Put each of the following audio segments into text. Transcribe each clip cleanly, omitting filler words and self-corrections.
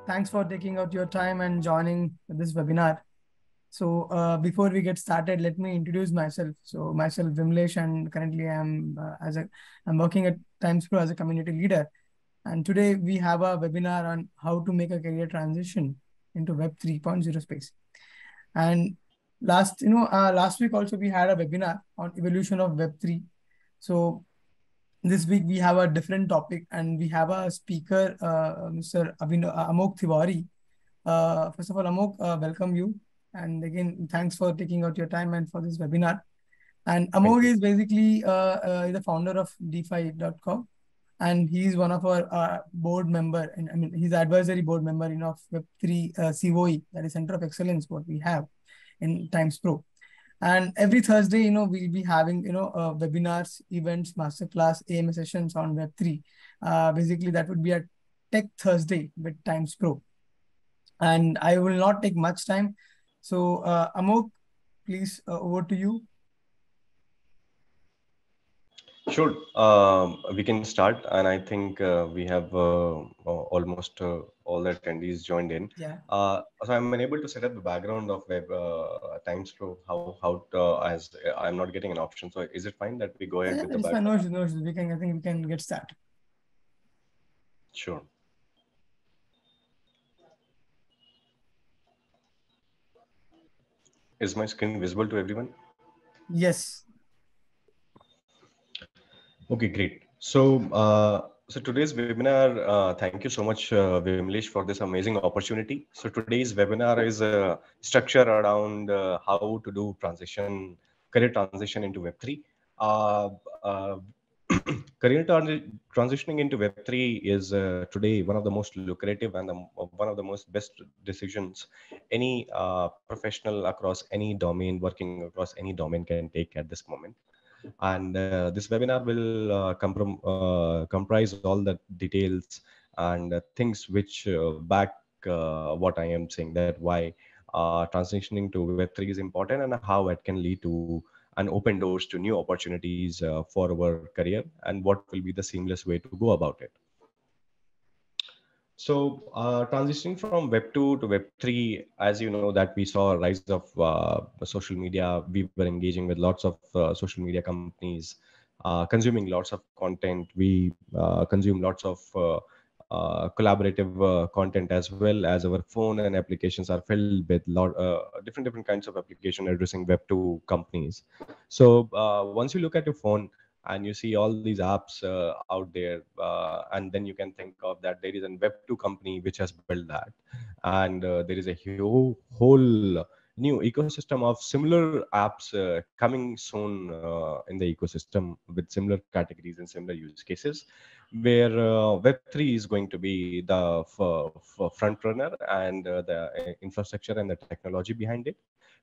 Thanks for taking out your time and joining this webinar. So before we get started, let me introduce myself. So myself, Vimlesh, and currently I'm working at Timespro as a community leader. And today we have a webinar on how to make a career transition into Web 3.0 space. And last week also we had a webinar on evolution of Web 3. So this week we have a different topic and we have a speaker, Mr. Amogh Tiwari. First of all, Amogh, welcome you. And again, thanks for taking out your time and for this webinar. And Amogh is basically the founder of DayFi.com. And he's one of our board member, and I mean, he's advisory board member of Web3 COE, that is Center of Excellence, what we have in Timespro. And every Thursday, we'll be having, webinars, events, masterclass, AMA sessions on Web3. Basically, that would be a Tech Thursday with Timespro. And I will not take much time. So, Amogh, please, over to you. Sure. We can start, and I think we have almost all the attendees joined in. Yeah. So I'm unable to set up the background of Web Timespro. As I'm not getting an option. So is it fine that we go ahead with the background? No issues, no issues. I think we can get started. Sure. Is my screen visible to everyone? Yes. Okay, great. So today's webinar, thank you so much, Vimlesh, for this amazing opportunity. So today's webinar is structured around how to do career transition into Web3. Career transitioning into Web3 is today one of the most lucrative and one of the most best decisions any professional across any domain, working across any domain, can take at this moment. And this webinar will comprise all the details and things which back what I am saying, that why transitioning to Web3 is important and how it can lead to and open doors to new opportunities for our career, and what will be the seamless way to go about it. So transitioning from Web 2 to Web 3, as you know, that we saw a rise of social media. We were engaging with lots of social media companies, consuming lots of content. We consume lots of collaborative content, as well as our phone and applications are filled with different kinds of application addressing Web 2 companies. So once you look at your phone and you see all these apps out there, and then you can think of that there is a Web 2 company which has built that, and there is a whole new ecosystem of similar apps coming soon in the ecosystem with similar categories and similar use cases, where Web3 is going to be the front runner, and the infrastructure and the technology behind it,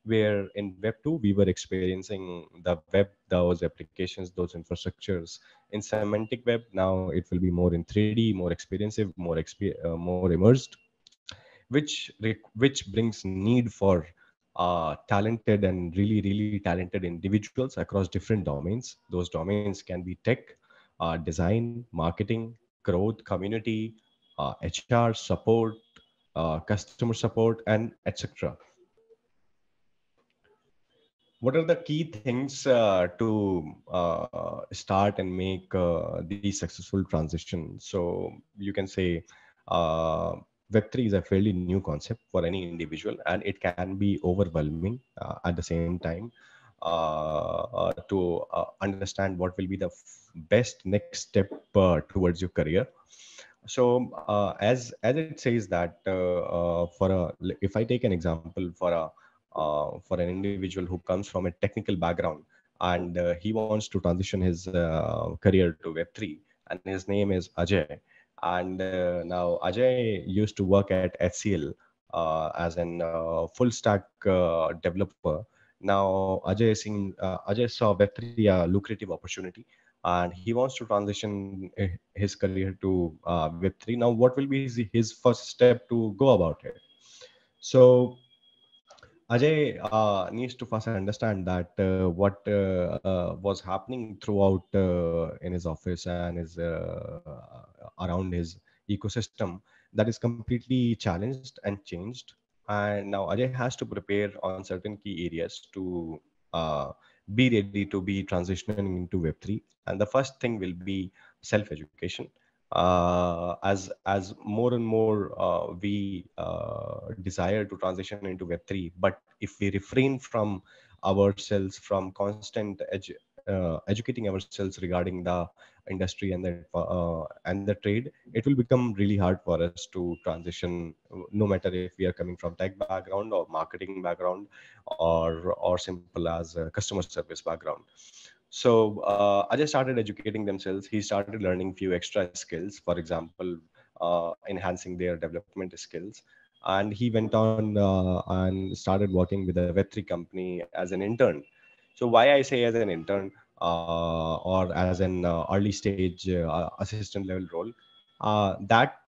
where in Web 2 we were experiencing the web, those applications, those infrastructures in semantic web. Now it will be more in 3D, more experiencing, more immersed, which brings need for talented and really talented individuals across different domains. Those domains can be tech, design, marketing, growth, community, HR support, customer support, and etc. What are the key things to start and make these successful transitions? So you can say Web3 is a fairly new concept for any individual, and it can be overwhelming at the same time to understand what will be the best next step towards your career. So as it says that if I take an example for an individual who comes from a technical background, and he wants to transition his career to Web3, and his name is Ajay. And now Ajay used to work at HCL as an full stack developer. Now Ajay saw Web3 a lucrative opportunity, and he wants to transition his career to Web3. Now, what will be his first step to go about it? So Ajay needs to first understand that what was happening throughout in his office and his around his ecosystem. that is completely challenged and changed. And now Ajay has to prepare on certain key areas to uh, be ready to be transitioning into Web3. And the first thing will be self-education. As more and more we desire to transition into Web3, but if we refrain from ourselves from constant educating ourselves regarding the industry and the trade, it will become really hard for us to transition, no matter if we are coming from tech background or marketing background, or simple as a customer service background. So Ajay started educating themselves. He started learning few extra skills, for example, enhancing their development skills. And he went on and started working with a Web3 company as an intern. So why I say as an intern, or as an early stage assistant level role, that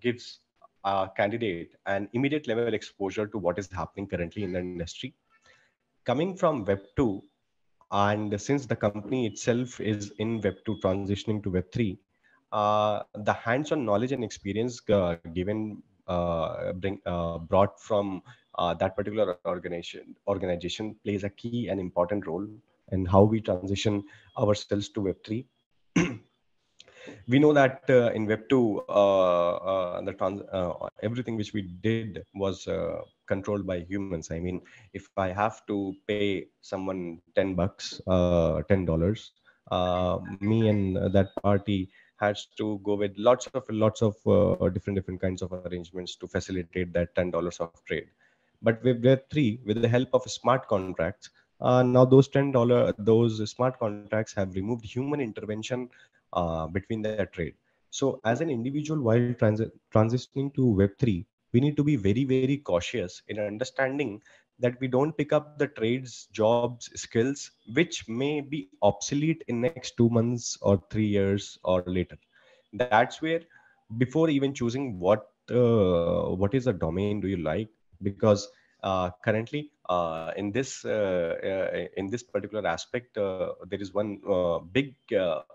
gives a candidate an immediate level exposure to what is happening currently in the industry. Coming from Web 2, and since the company itself is in Web 2 transitioning to Web 3, the hands-on knowledge and experience given brought from that particular organization plays a key and important role in how we transition ourselves to Web 3. We know that in Web 2, everything which we did was controlled by humans. I mean, if I have to pay someone $10, me and that party has to go with lots of different kinds of arrangements to facilitate that $10 of trade. But with Web3, with the help of smart contracts, now those smart contracts have removed human intervention between the trade. So, as an individual, while transitioning to Web3, we need to be very cautious in understanding that we don't pick up the trades, jobs, skills, which may be obsolete in next 2 months or 3 years or later. That's where, before even choosing what is the domain do you like, because currently in this particular aspect, there is one big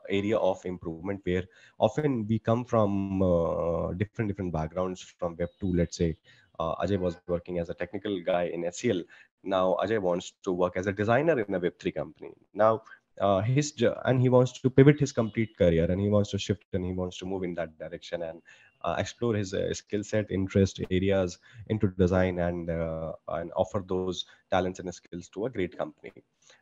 area of improvement where often we come from different backgrounds from Web 2. Let's say Ajay was working as a technical guy in SEL. Now Ajay wants to work as a designer in a Web 3 company. Now and he wants to pivot his complete career, and he wants to shift, and he wants to move in that direction, and explore his skill set, interest areas into design, and offer those talents and skills to a great company.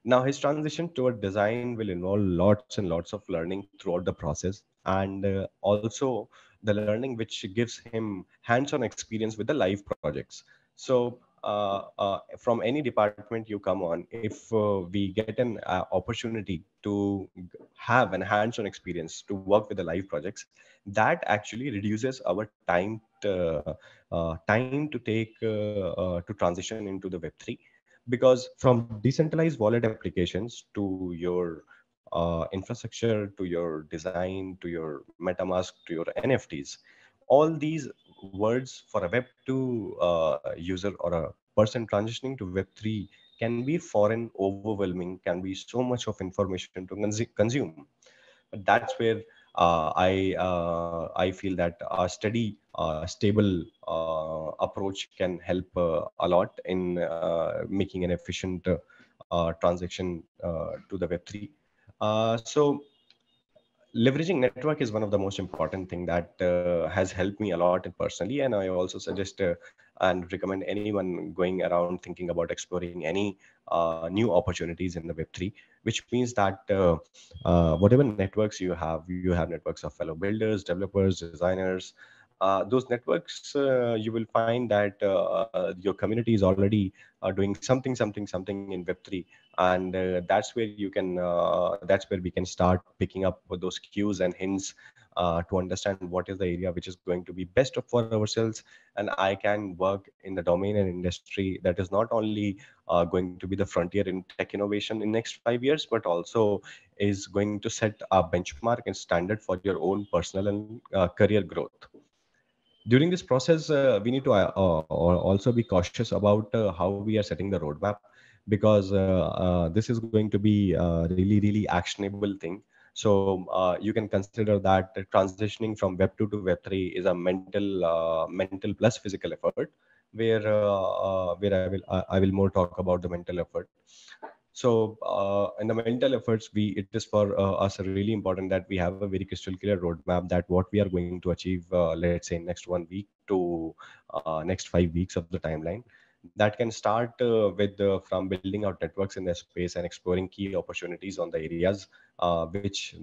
Now his transition toward design will involve lots and lots of learning throughout the process, and also the learning which gives him hands-on experience with the live projects. So from any department you come on, if we get an opportunity to have an hands-on experience to work with the live projects, that actually reduces our time to take to transition into the Web3. Because from decentralized wallet applications to your infrastructure, to your design, to your MetaMask, to your NFTs, all these words for a Web 2 user or a person transitioning to Web 3 can be foreign, overwhelming, can be so much of information to consume. But that's where I feel that a steady, stable approach can help a lot in making an efficient transaction to the Web 3. So leveraging network is one of the most important thing that has helped me a lot personally, and I also suggest and recommend anyone going around thinking about exploring any new opportunities in the Web3, which means that whatever networks you have networks of fellow builders, developers, designers. Those networks, you will find that your community is already doing something in Web3, and that's where we can start picking up those cues and hints to understand what is the area which is going to be best for ourselves. And I can work in the domain and industry that is not only going to be the frontier in tech innovation in next 5 years, but also is going to set a benchmark and standard for your own personal and career growth. During this process, we need to also be cautious about how we are setting the roadmap, because this is going to be a really actionable thing. So you can consider that transitioning from Web 2 to Web 3 is a mental plus physical effort, where I will more talk about the mental effort. So in the mental efforts, we it is for us really important that we have a very crystal clear roadmap that what we are going to achieve, let's say next 1 week to next 5 weeks of the timeline. That can start with from building out networks in the space and exploring key opportunities on the areas which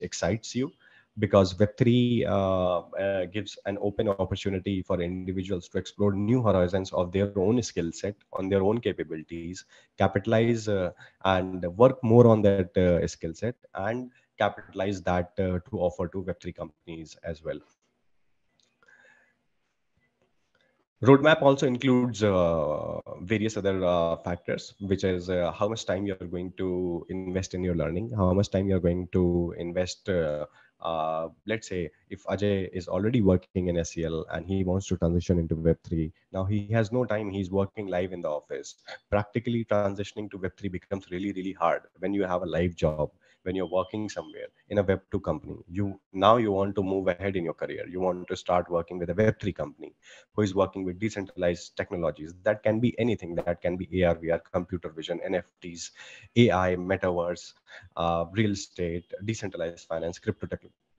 excites you, because Web3 gives an open opportunity for individuals to explore new horizons of their own skill set, on their own capabilities, capitalize and work more on that skill set, and capitalize that to offer to Web3 companies as well. Roadmap also includes various other factors, which is how much time you're going to invest in your learning, how much time you're going to invest. Let's say if Ajay is already working in SEL and he wants to transition into Web3, now he has no time. He's working live in the office. Practically transitioning to Web3 becomes really, really hard when you have a live job, when you're working somewhere in a Web2 company. You want to move ahead in your career. You want to start working with a Web3 company who is working with decentralized technologies. That can be anything. That can be AR, VR, computer vision, NFTs, AI, metaverse, real estate, decentralized finance,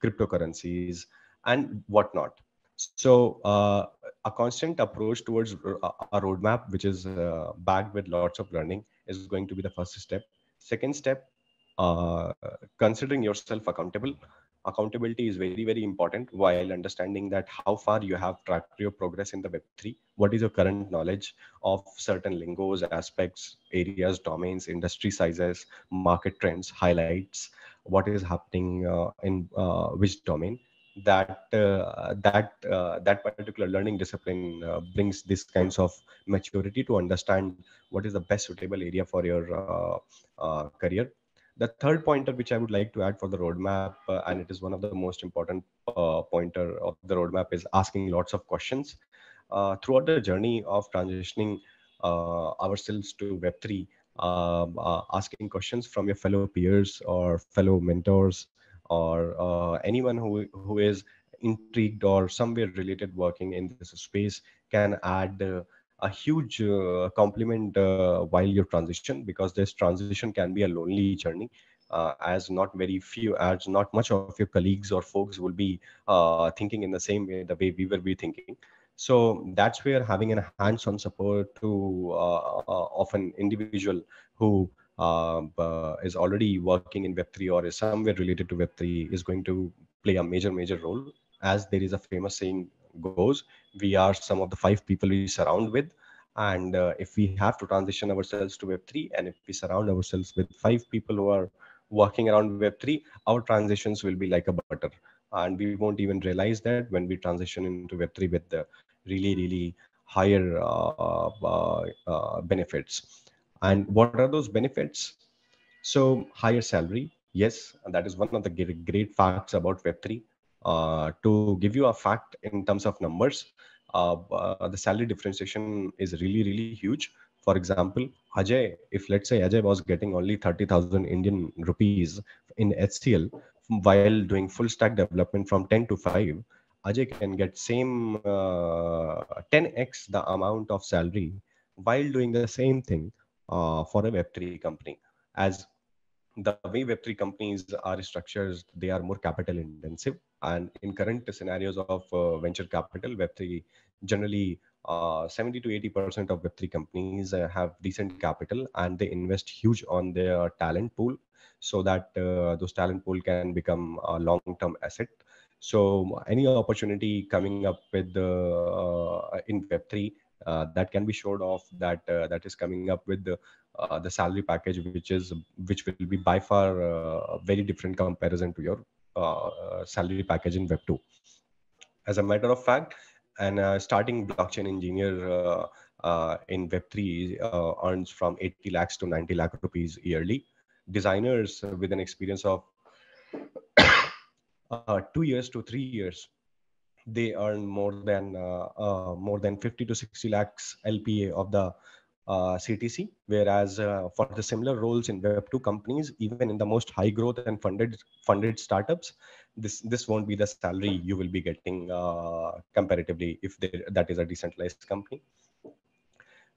cryptocurrencies, and whatnot. So a constant approach towards a roadmap, which is backed with lots of learning, is going to be the first step. Second step, uh, considering yourself accountable. Accountability is very, very important while understanding that how far you have tracked your progress in the Web3. What is your current knowledge of certain lingos, aspects, areas, domains, industry sizes, market trends, highlights, what is happening in which domain. That particular learning discipline brings this kinds of maturity to understand what is the best suitable area for your career. The third pointer which I would like to add for the roadmap, and it is one of the most important pointer of the roadmap, is asking lots of questions throughout the journey of transitioning ourselves to Web3. Asking questions from your fellow peers or fellow mentors, or anyone who is intrigued or somewhere related working in this space, can add a huge compliment while you transition, because this transition can be a lonely journey, as not much of your colleagues or folks will be thinking in the same way, the way we will be thinking. So that's where having a hands-on support of an individual who is already working in Web3 or is somewhere related to Web3 is going to play a major role. As there is a famous saying goes, we are some of the five people we surround with. And if we have to transition ourselves to Web3, and if we surround ourselves with five people who are working around Web3, our transitions will be like a butter. And we won't even realize that when we transition into Web3 with the really higher benefits. And what are those benefits? So higher salary, yes, and that is one of the great facts about Web3. To give you a fact in terms of numbers, the salary differentiation is really huge. For example, Ajay, if let's say Ajay was getting only 30,000 Indian rupees in HCL while doing full stack development from 10 to 5, Ajay can get same 10x the amount of salary while doing the same thing for a Web3 company. As the way Web3 companies are structured, they are more capital intensive. And in current scenarios of venture capital, Web3 generally 70 to 80% of Web3 companies have decent capital, and they invest huge on their talent pool, so that those talent pool can become a long-term asset. So any opportunity coming up with in Web3 that can be showed off, that is coming up with the salary package, which will be by far very different comparison to your salary package in Web 2. As a matter of fact, an starting blockchain engineer in Web3 earns from 80 lakhs to 90 lakh rupees yearly. Designers with an experience of 2 years to 3 years, they earn more than 50 to 60 lakhs LPA of the CTC, whereas for the similar roles in Web2 companies, even in the most high growth and funded startups, this won't be the salary you will be getting comparatively if that is a decentralized company.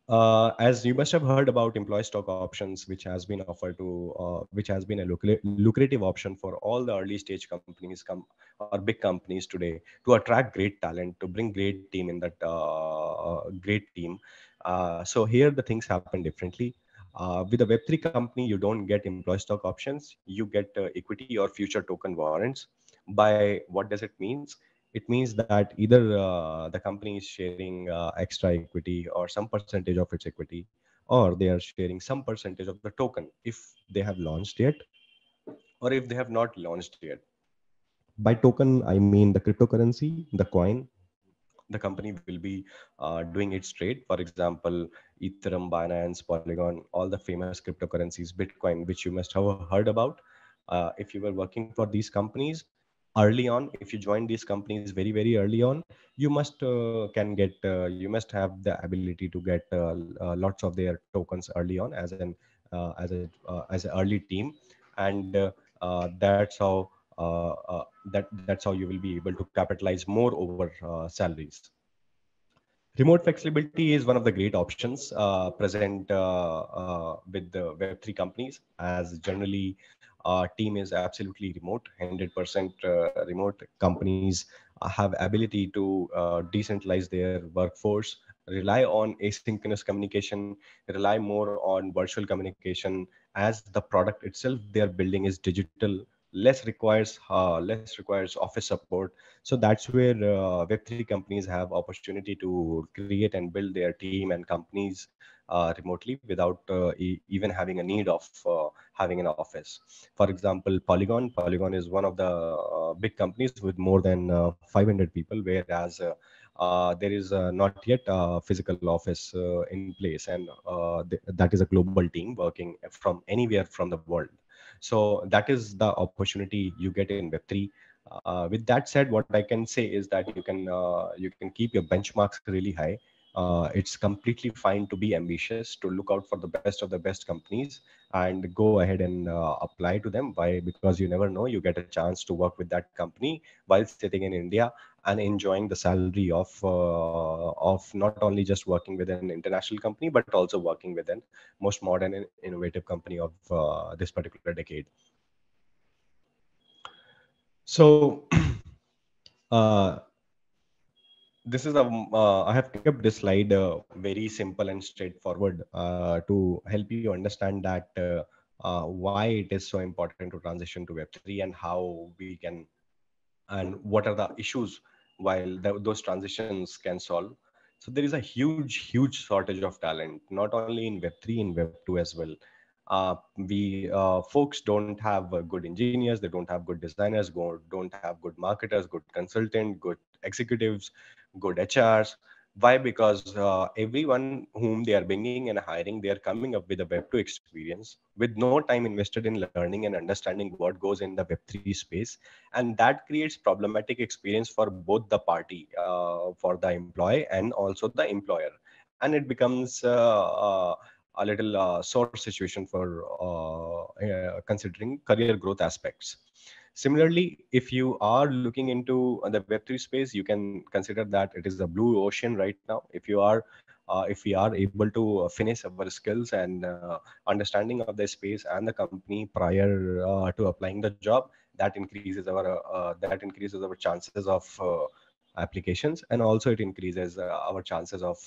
As you must have heard about employee stock options, which has been offered to, which has been a lucrative option for all the early stage companies, or big companies today, to attract great talent, to bring great team in that great team. So here the things happen differently. With a Web3 company, you don't get employee stock options. You get equity or future token warrants. By what does it means? It means that either the company is sharing extra equity or some percentage of its equity, or they are sharing some percentage of the token if they have launched yet, or if they have not launched yet. By token, I mean the cryptocurrency, the coin the company will be doing its trade. For example, Ethereum, Binance, Polygon, all the famous cryptocurrencies, Bitcoin, which you must have heard about. If you were working for these companies early on, if you join these companies very early on, you must have the ability to get lots of their tokens early on as an early team, and that's how that's how you will be able to capitalize more over salaries. Remote flexibility is one of the great options present with the Web3 companies, as generally team is absolutely remote, 100% remote. Companies have ability to decentralize their workforce, rely on asynchronous communication, rely more on virtual communication, as the product itself they are building is digital, less requires office support. So that's where Web3 companies have opportunity to create and build their team and companies remotely without even having a need of having an office. For example, Polygon is one of the big companies with more than 500 people, whereas there is not yet a physical office in place, and that is a global team working from anywhere from the world. So that is the opportunity you get in Web3. With that said, what I can say is that you can keep your benchmarks really high. It's completely fine to be ambitious, to look out for the best of the best companies and go ahead and apply to them. Why? Because you never know, you get a chance to work with that company while sitting in India and enjoying the salary of not only just working with an international company, but also working with an most modern and innovative company of this particular decade. So uh, this is a I have kept this slide very simple and straightforward to help you understand that why it is so important to transition to Web3, and how we can, and what are the issues while those transitions can solve. So there is a huge shortage of talent, not only in Web3, in Web2 as well. We Folks don't have good engineers, they don't have good designers, don't have good marketers, good consultant, good executives, good HRs. Why? Because everyone whom they are bringing and hiring, they are coming up with a Web2 experience with no time invested in learning and understanding what goes in the Web3 space, and that creates problematic experience for both the party, for the employee and also the employer, and it becomes a little sore situation for considering career growth aspects. Similarly, if you are looking into the Web3 space, you can consider that it is a blue ocean right now. If we are able to finish our skills and understanding of the space and the company prior to applying the job, that increases our chances of applications, and also it increases our chances of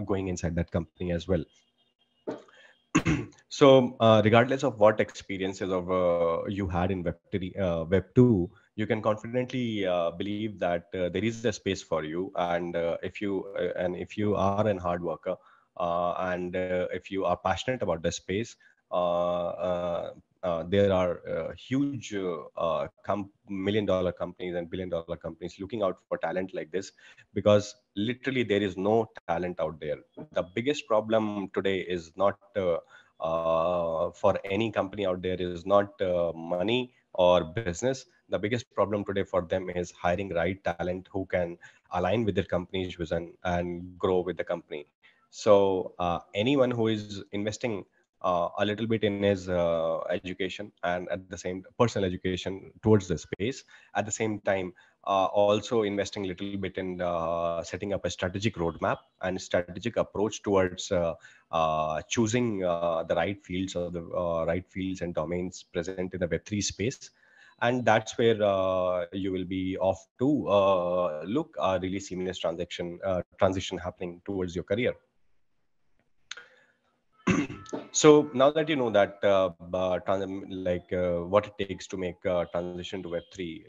going inside that company as well. So, regardless of what experiences of you had in Web2, you can confidently believe that there is a space for you, and if you are an hard worker, and if you are passionate about the space, there are huge $1 million companies and $1 billion companies looking out for talent like this, because literally there is no talent out there. The biggest problem today is not for any company out there is not money or business. The biggest problem today for them is hiring right talent who can align with their company's vision and grow with the company. So anyone who is investing a little bit in his education and at the same personal education towards the space, at the same time also investing a little bit in setting up a strategic roadmap and strategic approach towards choosing the right fields or the right fields and domains present in the Web3 space. And that's where you will be off to look a really seamless transition happening towards your career. So now that you know that what it takes to make transition to Web3,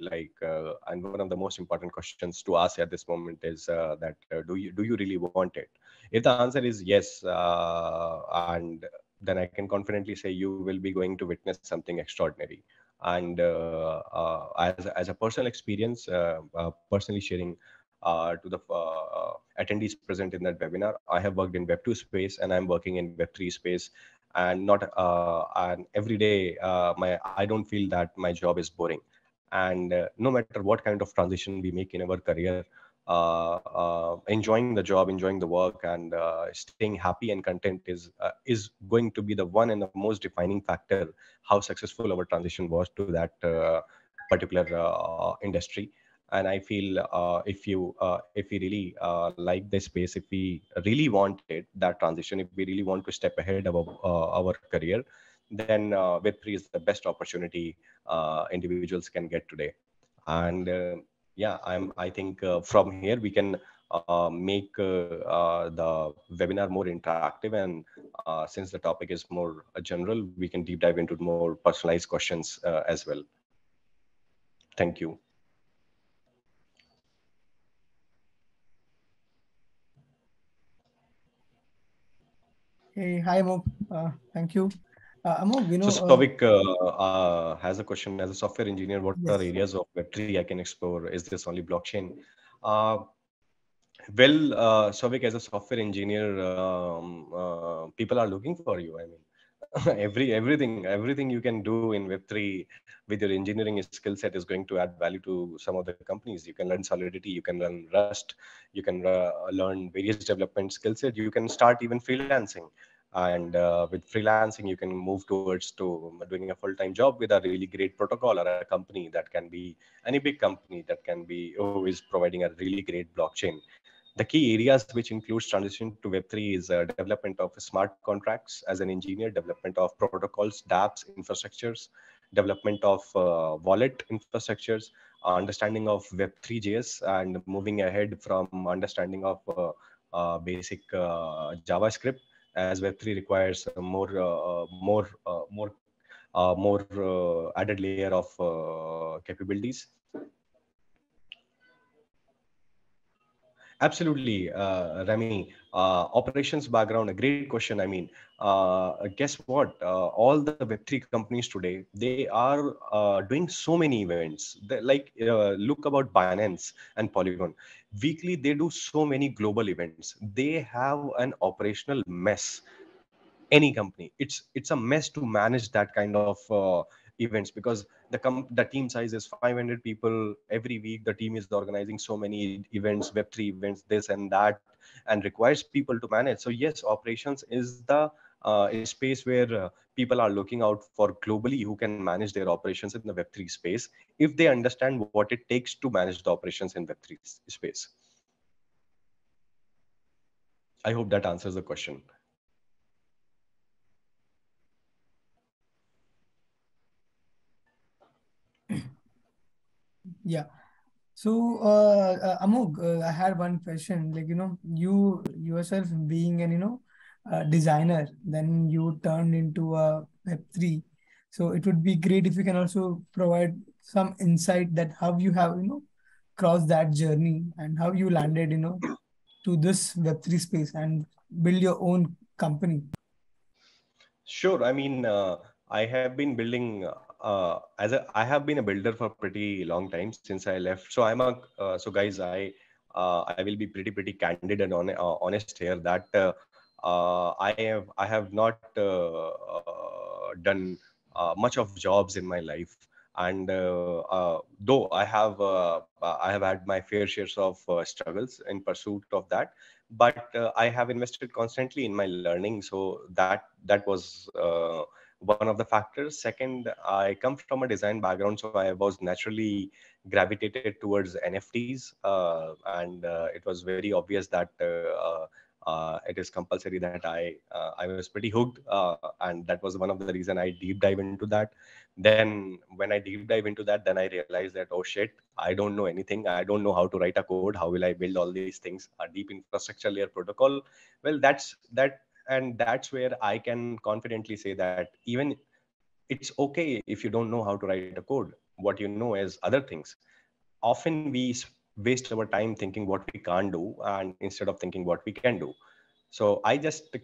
and one of the most important questions to ask at this moment is that do you really want it? If the answer is yes, and then I can confidently say you will be going to witness something extraordinary. And as a personal experience, personally sharing to the attendees present in that webinar, I have worked in Web2 space and I'm working in Web3 space, and not and every day I don't feel that my job is boring. And no matter what kind of transition we make in our career, enjoying the job, enjoying the work, and staying happy and content is going to be the one and the most defining factor how successful our transition was to that particular industry. And I feel if we really like this space, if we really wanted that transition, if we really want to step ahead of our career, then Web3 is the best opportunity individuals can get today. And yeah, I think from here we can make the webinar more interactive, and since the topic is more general, we can deep dive into more personalized questions as well. Thank you. Hey, hi, Amogh. Thank you. Amogh, So Savik has a question. As a software engineer, what are yes. areas of Web3 I can explore? Is this only blockchain? Uh, Savik, as a software engineer, people are looking for you. I mean, everything you can do in Web3 with your engineering skill set is going to add value to some of the companies. You can learn Solidity, you can learn Rust, you can learn various development skill set. You can start even freelancing, and with freelancing, you can move towards to doing a full-time job with a really great protocol or a company that can be any big company that can be who is providing a really great blockchain. The key areas which includes transition to Web3 is development of smart contracts as an engineer, development of protocols, dApps, infrastructures, development of wallet infrastructures, understanding of Web3.js, and moving ahead from understanding of basic JavaScript, as Web3 requires more added layer of capabilities. Absolutely, Remy. Operations background, a great question. I mean, guess what? All the Web3 companies today, they are doing so many events. Look about Binance and Polygon. Weekly, they do so many global events. They have an operational mess. Any company, it's a mess to manage that kind of events, because the team size is 500 people. Every week the team is organizing so many events, Web3 events, this and that, and requires people to manage. So yes, operations is the space where people are looking out for globally who can manage their operations in the Web3 space, if they understand what it takes to manage the operations in Web3 space. I hope that answers the question. Yeah. So, Amogh, I had one question. Like, you yourself being an, designer, then you turned into a Web3. So it would be great if you can also provide some insight that how you have, crossed that journey and how you landed, to this Web3 space and build your own company. Sure. I mean, I have been building I have been a builder for pretty long time since I left. So so guys, I will be pretty candid and honest here that I have not done much of jobs in my life. And though I have had my fair shares of struggles in pursuit of that, but I have invested constantly in my learning. So that was one of the factors. Second, I come from a design background, so I was naturally gravitated towards NFTs, and it was very obvious that it is compulsory that I was pretty hooked, and that was one of the reason I deep dive into that. Then when I deep dive into that, then I realized that, oh shit, I don't know anything. I don't know how to write a code. How will I build all these things? A deep infrastructure layer protocol. Well, that's where I can confidently say that even it's okay if you don't know how to write a code. What you know is other things. Often waste our time thinking what we can't do, and instead of thinking what we can do. So I just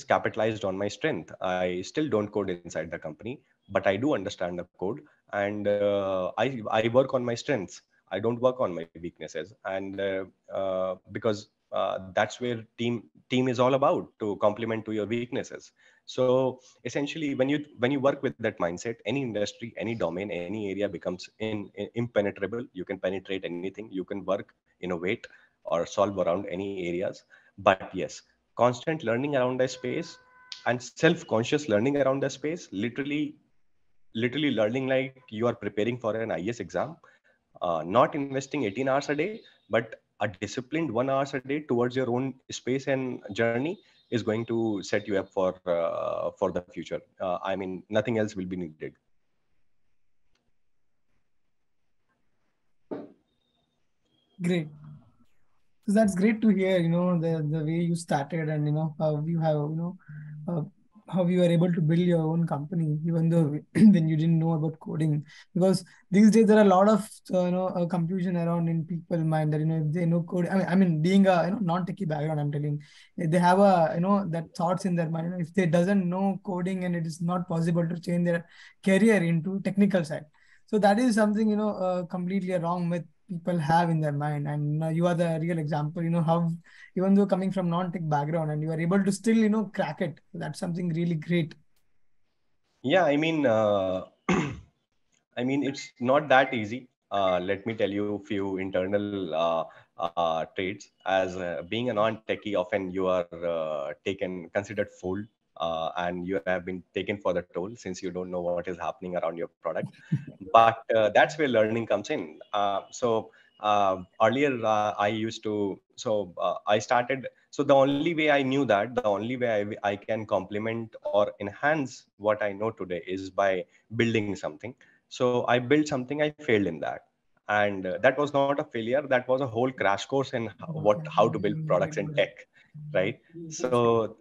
capitalized on my strength. I still don't code inside the company, but I do understand the code, and I work on my strengths. I don't work on my weaknesses, and because that's where team is all about, to complement to your weaknesses. So essentially, when you work with that mindset, any industry, any domain, any area becomes impenetrable. You can penetrate anything. You can work, innovate, or solve around any areas. But yes, constant learning around a space and self-conscious learning around the space, literally learning like you are preparing for an IS exam, not investing 18 hours a day, but a disciplined 1 hours a day towards your own space and journey is going to set you up for the future. I mean, nothing else will be needed. Great. So that's great to hear, the way you started, and how you have, uh, how you are able to build your own company, even though when you didn't know about coding. Because these days there are a lot of confusion around in people mind that if they know code, I mean being a non-techie background, I'm telling, they have a that thoughts in their mind. If they doesn't know coding, and it is not possible to change their career into technical side. So that is something completely a wrong myth people have in their mind. And you are the real example, how even though coming from non-tech background, and you are able to still crack it. That's something really great. Yeah, I mean, I mean, it's not that easy. Let me tell you a few internal traits. As being a non-techie, often you are taken considered fool, and you have been taken for the toll since you don't know what is happening around your product. But that's where learning comes in. Earlier, I used to. So I started. So the only way I knew that, the only way I can complement or enhance what I know today is by building something. So I built something, I failed in that. And that was not a failure. That was a whole crash course in how to build products in tech, right? So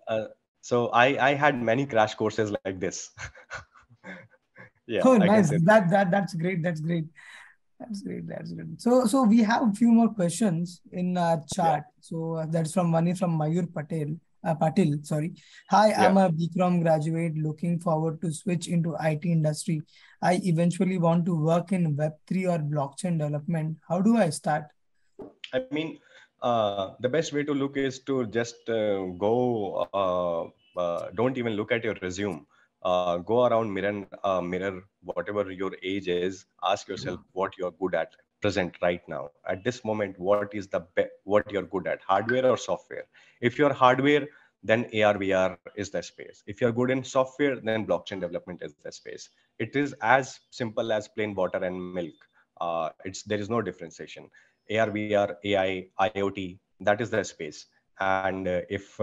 I had many crash courses like this. Yeah, Oh, I can nice. say. That's great. That's great. That's great. That's good. So we have a few more questions in our Yeah, chat. So that's from one is from Mayur Patel. Patil, sorry. Hi, I'm yeah. a BCom graduate looking forward to switch into IT industry. I eventually want to work in Web3 or blockchain development. How do I start? I mean, the best way to look is to just go. Don't even look at your resume. Go around mirror whatever your age is. Ask yourself what you're good at present right now. At this moment, what you're good at, hardware or software? If you're hardware, then AR/VR is the space. If you're good in software, then blockchain development is the space. It is as simple as plain water and milk. There is no differentiation. AR, VR, AI, IoT, that is the space. And if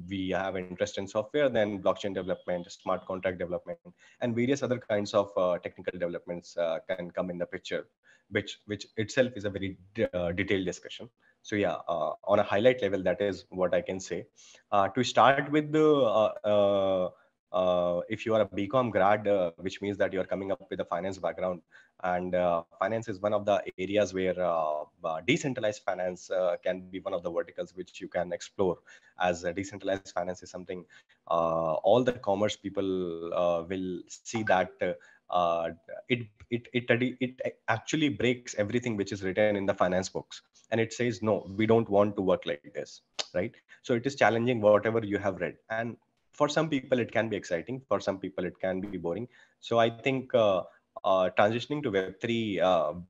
we have interest in software, then blockchain development, smart contract development, and various other kinds of technical developments can come in the picture, which itself is a very detailed discussion. So yeah, on a highlight level, that is what I can say. To start with, if you are a BCom grad, which means that you are coming up with a finance background, and finance is one of the areas where decentralized finance can be one of the verticals which you can explore. As decentralized finance is something all the commerce people will see that uh, it actually breaks everything which is written in the finance books, and it says no, we don't want to work like this, right? So it is challenging whatever you have read, and for some people it can be exciting, for some people it can be boring. So I think transitioning to Web3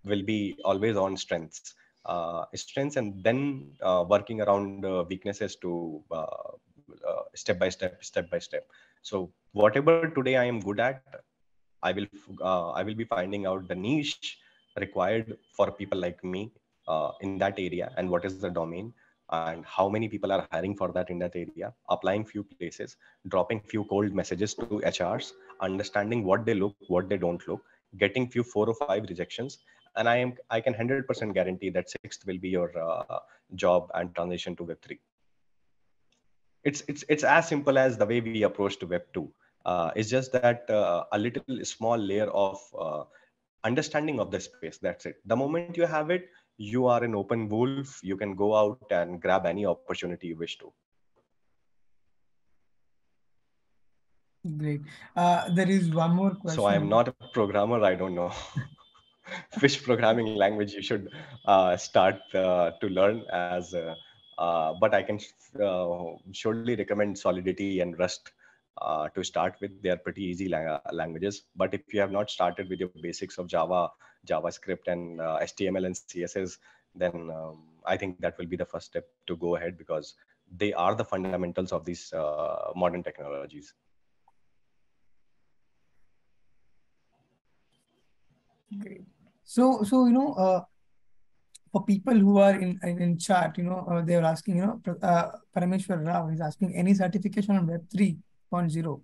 will be always on strengths, and then working around weaknesses to step by step. So whatever today I am good at, I will be finding out the niche required for people like me in that area, and what is the domain, and how many people are hiring for that in that area. Applying few places, dropping few cold messages to HRs, understanding what they look, what they don't look, getting few 4 or 5 rejections, and I can 100% guarantee that sixth will be your job and transition to Web3. It's as simple as the way we approach to Web 2. It's just that a little small layer of understanding of the space. That's it. The moment you have it, you are an open wolf. You can go out and grab any opportunity you wish to. Great. There is one more So I am question. not a programmer. I don't know which programming language you should start to learn as. But I can surely recommend Solidity and Rust to start with. They are pretty easy languages. But if you have not started with your basics of Java, JavaScript, and HTML and CSS, then I think that will be the first step to go ahead, because they are the fundamentals of these modern technologies. Great. So for people who are in chat, they are asking, Parameshwar Rao is asking any certification on Web 3.0.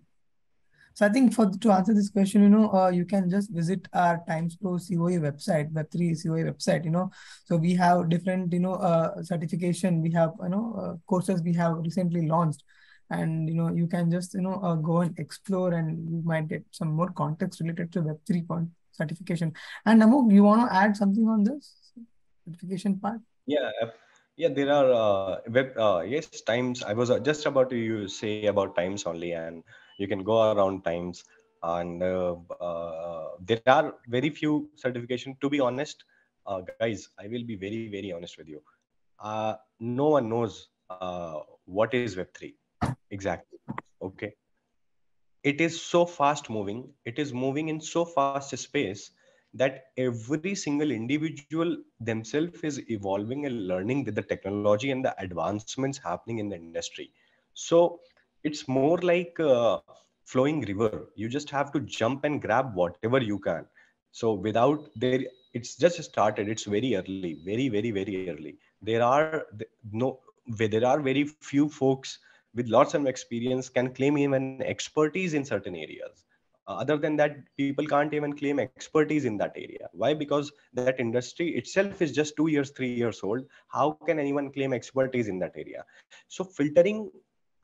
So I think to answer this question, you can just visit our Timespro COE website, Web3 COE website. So we have different certification. We have courses we have recently launched, and you can just go and explore, and you might get some more context related to Web3 certification. And Amogh, you want to add something on this certification part? Yeah, yeah. There are yes, times. I was just about to say about times only, and you can go around times, and there are very few certification. To be honest, guys, I will be very honest with you. No one knows what is Web3 exactly. Okay, it is so fast moving, it is moving in so fast space that every single individual themselves is evolving and learning with the technology and the advancements happening in the industry. So it's more like a flowing river. You just have to jump and grab whatever you can. So without there, it's just started, it's very early, very early. There are very few folks with lots of experience can claim even expertise in certain areas. Other than that, people can't even claim expertise in that area. Why? Because that industry itself is just 2 years, 3 years old. How can anyone claim expertise in that area? So filtering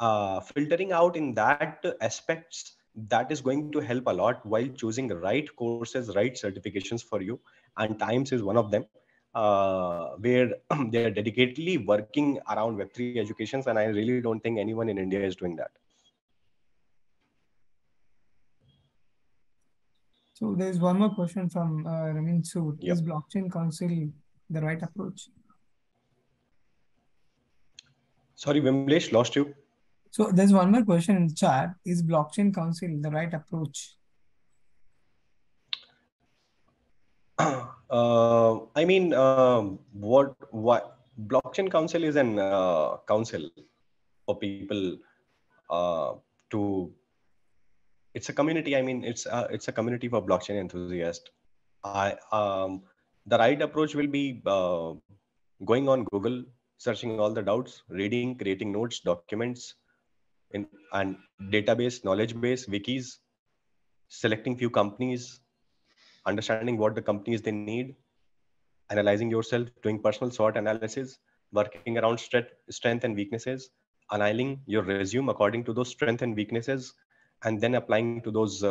out in that aspects, that is going to help a lot while choosing right courses, right certifications for you. And Times is one of them, where they are dedicatedly working around Web3 educations, and I really don't think anyone in India is doing that. So there's one more question from Ramin Sood. Yep. Is blockchain council the right approach? Sorry, Vimlesh, lost you. So there's one more question in the chat. Is blockchain council the right approach? I mean, what blockchain council is an council for people uh, to. It's a community. I mean, it's a community for blockchain enthusiasts. I The right approach will be going on Google, searching all the doubts, reading, creating notes, documents, in and database, knowledge base, wikis, selecting few companies, understanding what the companies they need, analyzing yourself, doing personal SWOT analysis, working around strength and weaknesses, aligning your resume according to those strengths and weaknesses, and then applying to those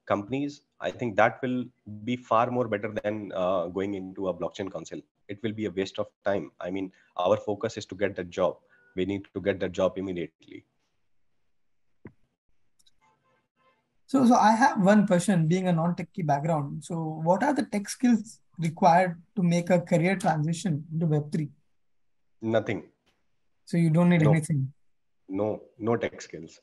companies. I think that will be far more better than going into a blockchain council. It will be a waste of time. I mean, our focus is to get that job. We need to get that job immediately. So I have one question, being a non-techie background. So what are the tech skills required to make a career transition into Web3? Nothing. So you don't need No, anything. no tech skills.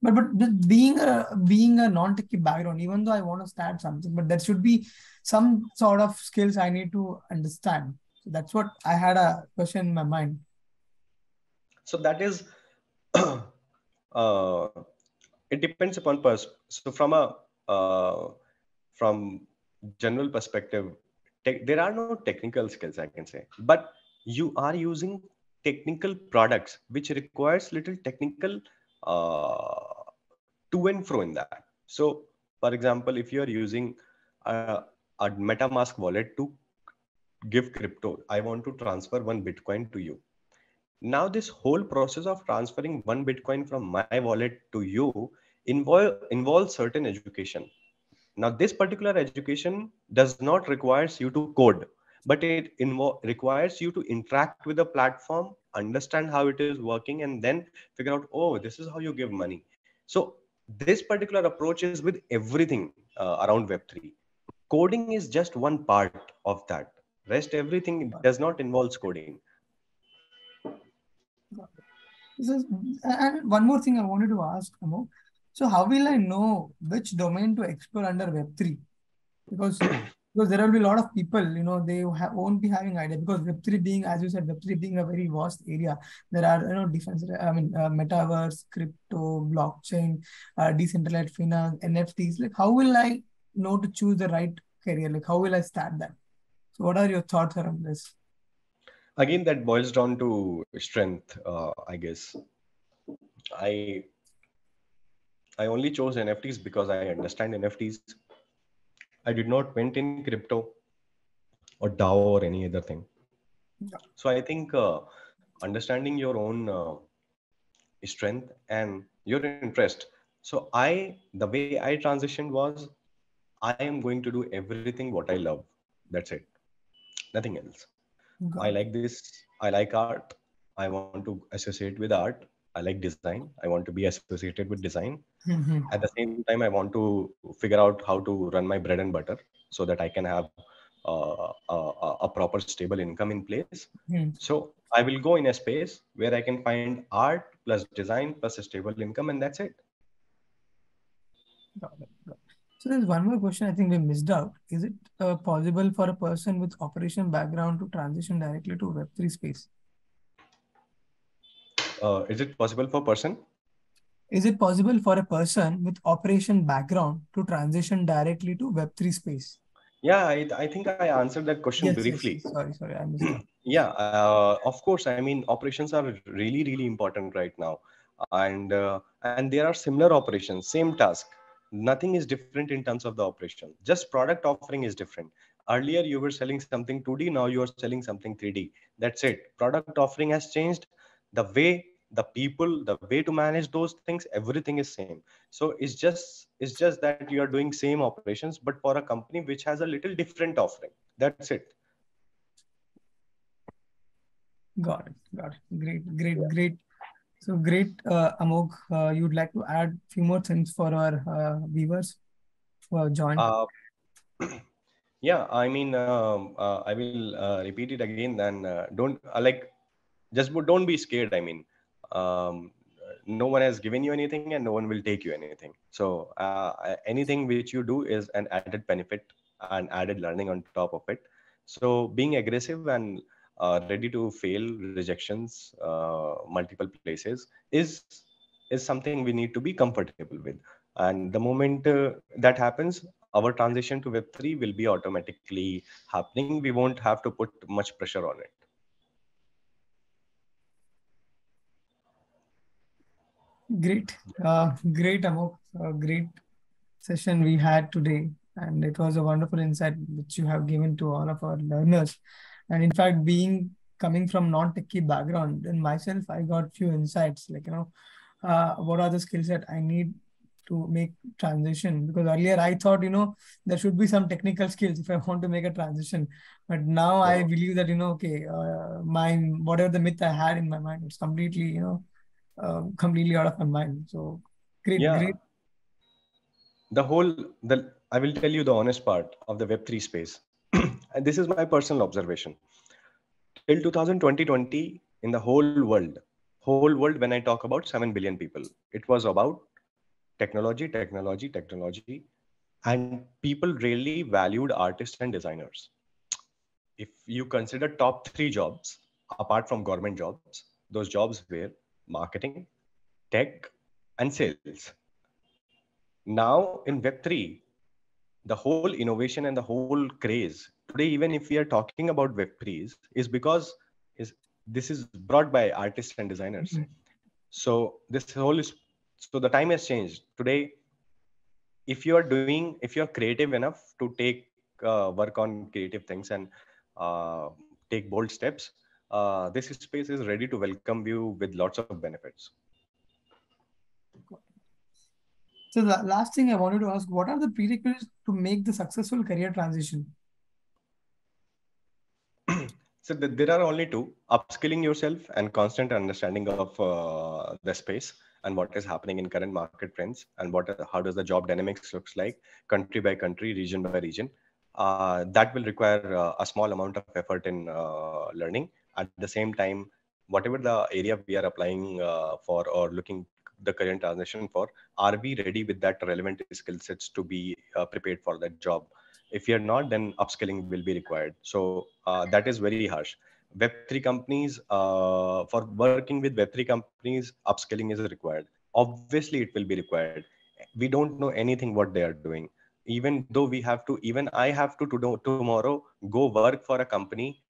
But being a non-techie background, even though I want to start something, but there should be some sort of skills I need to understand. So that's what I had a question in my mind. So that is uh, it depends upon so from general perspective, there are no technical skills, I can say, but you are using technical products which requires little technical uh, to and fro in that. So for example, if you are using a MetaMask wallet to give crypto, I want to transfer one Bitcoin to you. Now this whole process of transferring one Bitcoin from my wallet to you involves certain education. Now this particular education does not requires you to code, but it requires you to interact with the platform, understand how it is working, and then figure out, oh, this is how you give money. So this particular approach is with everything around Web3. Coding is just one part of that. Rest everything does not involve coding. This is, and one more thing I wanted to ask, Amogh. So how will I know which domain to explore under Web3? Because there will be a lot of people, they won't be having idea, because Web3 being, as you said, Web3 being a very vast area. There are, different, metaverse, crypto, blockchain, decentralized finance, NFTs. Like, how will I know to choose the right career? Like, how will I start that? So what are your thoughts around this? Again, that boils down to strength, I guess. I i only chose NFTs because I understand NFTs. I did not went in crypto or DAO or any other thing. Yeah. So I think understanding your own strength and your interest. So the way I transitioned was, I am going to do everything what I love. That's it. Nothing else. I Got like this. I like art. I want to associate with art. I like design. I want to be associated with design. it. At the same time, I want to figure out how to run my bread and butter so that I can have a proper stable income in place. So I will go in a space where I can find art plus design plus a stable income, and that's it. Got it. Got it. So there's one more question I think we missed out. Is it possible for a person with operation background to transition directly to Web3 space? Is it possible for person? Is it possible for a person with operation background to transition directly to Web3 space? Yeah, I think I answered that question Yes, yes, briefly. yes. Sorry, I missed out. Yeah, of course. I mean, operations are really, really important right now, and there are similar operations, same task. Nothing is different in terms of the operation. Just product offering is different. Earlier, you were selling something 2D. Now you are selling something 3D. That's it. Product offering has changed. The way, the people, the way to manage those things, everything is same. So it's just that you are doing same operations, but for a company which has a little different offering. That's it. Got it. Got it. Great, great, great. So great, Amogh. You'd like to add few more things for our viewers who have joined? Uh, Yeah, I mean, I will repeat it again. Then don't like just don't be scared. I mean, um, no one has given you anything, and no one will take you anything. So anything which you do is an added benefit and added learning on top of it. So being aggressive and ready to fail rejections multiple places is something we need to be comfortable with. And the moment that happens, our transition to Web3 will be automatically happening. We won't have to put much pressure on it. Great, great, Amok. Great session we had today, and it was a wonderful insight which you have given to all of our learners. And in fact, being coming from non-techie background, and myself, I got few insights, like what are the skills that I need to make transition. Because earlier I thought, there should be some technical skills if I want to make a transition, but now I No. believe that, okay, my whatever the myth I had in my mind, it's completely, completely out of my mind. So great, Yeah, great. the whole the I will tell you the honest part of the Web3 space. And this is my personal observation. Till 2020, in the whole world, Whole world, when I talk about 7 billion people, it was about technology, and people really valued artists and designers. If you consider top three jobs apart from government jobs, those jobs were marketing, tech, and sales. Now in Web3, the whole innovation and the whole craze today, even if we are talking about Web3s, is because is this is brought by artists and designers. So this whole is, so the time has changed today. If you're creative enough to take work on creative things and uh, take bold steps, this space is ready to welcome you with lots of benefits. So the last thing I wanted to ask, what are the prerequisites to make the successful career transition? So there are only two: upskilling yourself and constant understanding of the space and what is happening in current market trends, and how does the job dynamics looks like country by country, region by region. That will require a small amount of effort in learning. At the same time, whatever the area we are applying for or looking the current transition for, are we ready with that relevant skill sets to be prepared for that job? If you're not, then upskilling will be required. So that is very harsh. Web3 companies, for working with Web3 companies, upskilling is required. Obviously it will be required. We don't know anything what they are doing. Even though we have to, even I have to tomorrow go work for a company.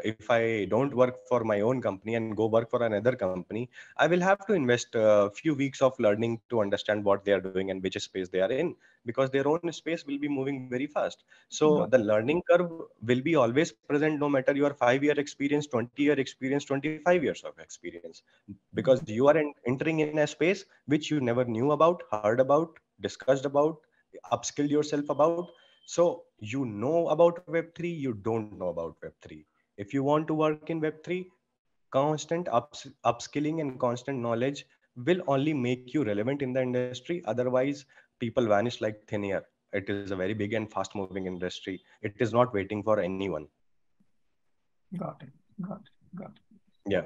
If I don't work for my own company and go work for another company, I will have to invest a few weeks of learning to understand what they are doing and which space they are in, because their own space will be moving very fast. So Got the learning curve will be always present, no matter your 5 year experience, 20-year experience, 25 years of experience, because you are entering in a space which you never knew about, heard about, discussed about, upskilled yourself about. So you know about Web3, you don't know about Web3. If you want to work in Web3, constant upskilling and constant knowledge will only make you relevant in the industry. Otherwise, people vanish like thin air. It is a very big and fast moving industry. It is not waiting for anyone. got it. Got it. Got it. Yeah.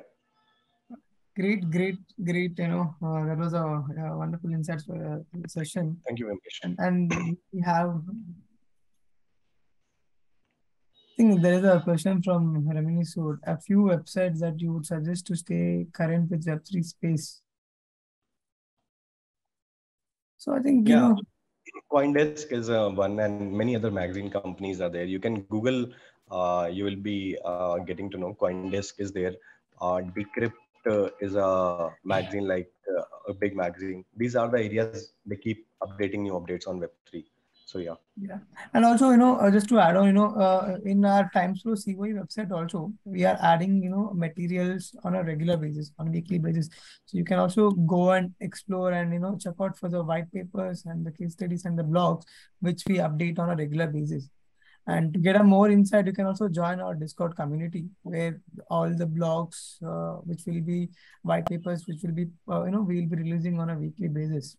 Great, great, great. That was a wonderful insights for the session. Thank you, Vimkesh. And we have, I think there is a question from Ramini Sood. A few websites that you would suggest to stay current with Web3 space. So I think, Yeah. CoinDesk is one, and many other magazine companies are there. You can Google, you will be getting to know CoinDesk is there. Decrypt is a magazine, like a big magazine. These are the areas they keep updating new updates on Web3. So yeah. yeah. And also, just to add on, in our Timespro COE website also, we are adding, materials on a regular basis, on a weekly basis. So you can also go and explore and, check out for the white papers and the case studies and the blogs, which we update on a regular basis. And to get a more insight, you can also join our Discord community where all the blogs, which will be white papers, which will be, we'll be releasing on a weekly basis.